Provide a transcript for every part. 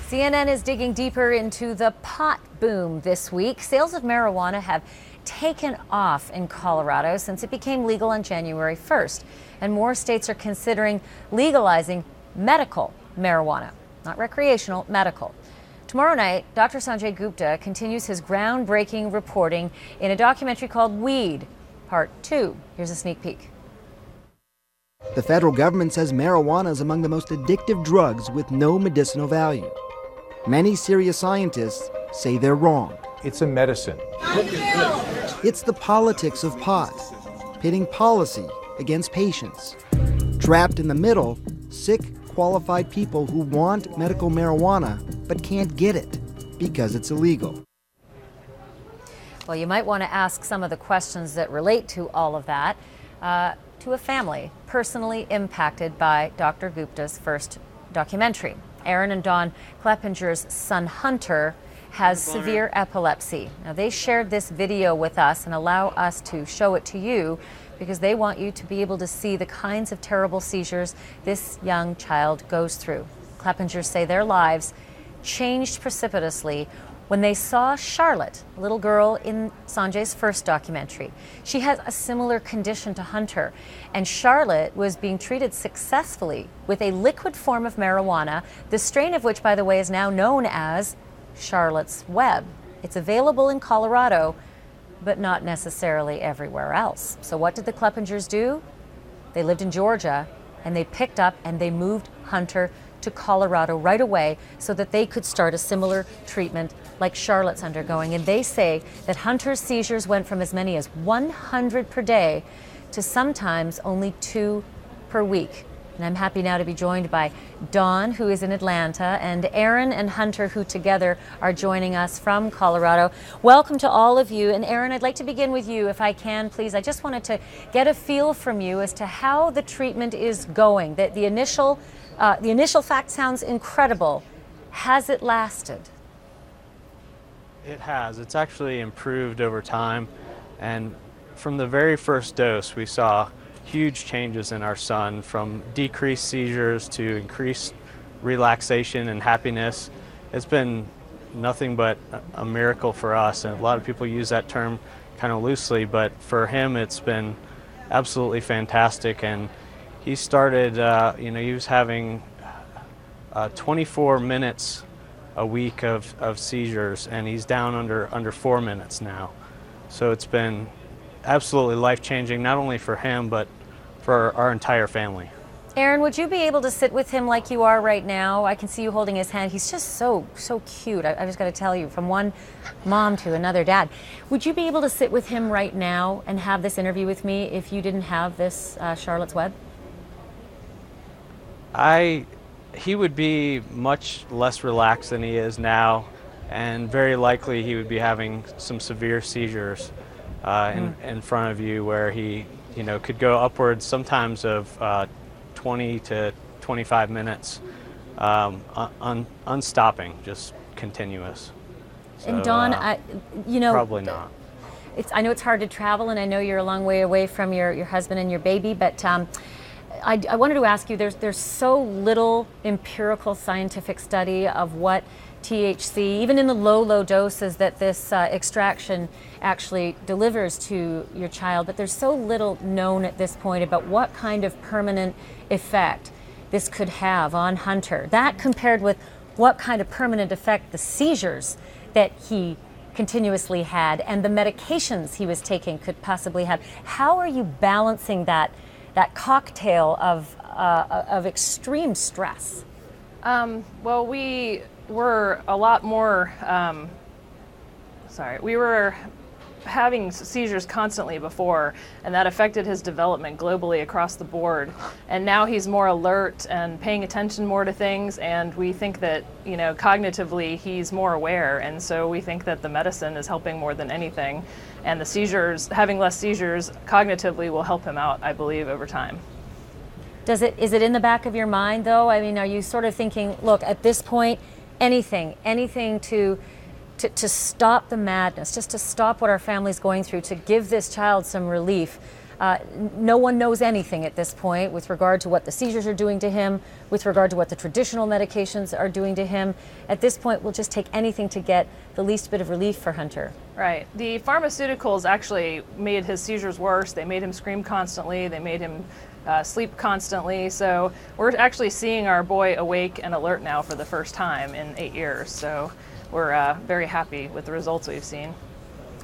CNN is digging deeper into the pot boom this week. Sales of marijuana have taken off in Colorado since it became legal on January 1st. And more states are considering legalizing medical marijuana, not recreational, medical. Tomorrow night, Dr. Sanjay Gupta continues his groundbreaking reporting in a documentary called Weed, Part 2. Here's a sneak peek. The federal government says marijuana is among the most addictive drugs with no medicinal value. Many serious scientists say they're wrong. It's a medicine. It's the politics of pot, pitting policy against patients. Trapped in the middle, sick, qualified people who want medical marijuana but can't get it because it's illegal. Well, you might want to ask some of the questions that relate to all of that to a family personally impacted by Dr. Gupta's first documentary. Aaron and Dawn Kleppinger's son Hunter has severe epilepsy. Now, they shared this video with us and allow us to show it to you because they want you to be able to see the kinds of terrible seizures this young child goes through. Kleppingers say their lives changed precipitously when they saw Charlotte, a little girl in Sanjay's first documentary. She has a similar condition to Hunter, and Charlotte was being treated successfully with a liquid form of marijuana, the strain of which, by the way, is now known as Charlotte's Web. It's available in Colorado, but not necessarily everywhere else. So what did the Kleppingers do? They lived in Georgia, and they picked up and they moved Hunter to Colorado right away so that they could start a similar treatment like Charlotte's undergoing. And they say that Hunter's seizures went from as many as 100 per day to sometimes only 2 per week. And I'm happy now to be joined by Dawn, who is in Atlanta, and Aaron and Hunter, who together are joining us from Colorado. Welcome to all of you. And Aaron, I'd like to begin with you, if I can, please. I just wanted to get a feel from you as to how the treatment is going. The initial fact sounds incredible. Has it lasted? It has. It's actually improved over time. And from the very first dose, we saw huge changes in our son, from decreased seizures to increased relaxation and happiness. It's been nothing but a miracle for us. And a lot of people use that term kind of loosely, but for him, it's been absolutely fantastic. And he started, he was having 24 minutes a week of seizures, and he's down under 4 minutes now. So it's been absolutely life-changing, not only for him, but for our entire family. Aaron, would you be able to sit with him like you are right now? I can see you holding his hand. He's just so cute. I just got to tell you, from one mom to another dad. Would you be able to sit with him right now and have this interview with me if you didn't have this Charlotte's Web? He would be much less relaxed than he is now, and very likely he would be having some severe seizures in front of you, where he could go upwards sometimes of 20 to 25 minutes unstopping, just continuous. So, and Dawn, probably not. I know it's hard to travel, and I know you're a long way away from your husband and your baby, but I wanted to ask you, there's so little empirical scientific study of what THC, even in the low doses that this extraction actually delivers to your child, but there's so little known at this point about what kind of permanent effect this could have on Hunter. That compared with what kind of permanent effect the seizures that he continuously had and the medications he was taking could possibly have. How are you balancing that cocktail of extreme stress? Well, we were a lot more, we were having seizures constantly before, and that affected his development globally across the board. And now he's more alert and paying attention more to things, and we think that, cognitively he's more aware, and so we think that the medicine is helping more than anything. And the seizures, having less seizures cognitively, will help him out, I believe, over time. Is it in the back of your mind, though? I mean, are you sort of thinking, look, at this point, anything to stop the madness, just to stop what our family's going through, to give this child some relief? No one knows anything at this point with regard to what the seizures are doing to him, with regard to what the traditional medications are doing to him. At this point, we'll just take anything to get the least bit of relief for Hunter. Right. The pharmaceuticals actually made his seizures worse. They made him scream constantly. They made him sleep constantly. So we're actually seeing our boy awake and alert now for the first time in 8 years. So we're very happy with the results we've seen.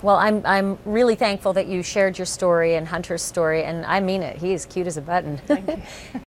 Well, I'm really thankful that you shared your story and Hunter's story, and I mean it. He is cute as a button. Thank you.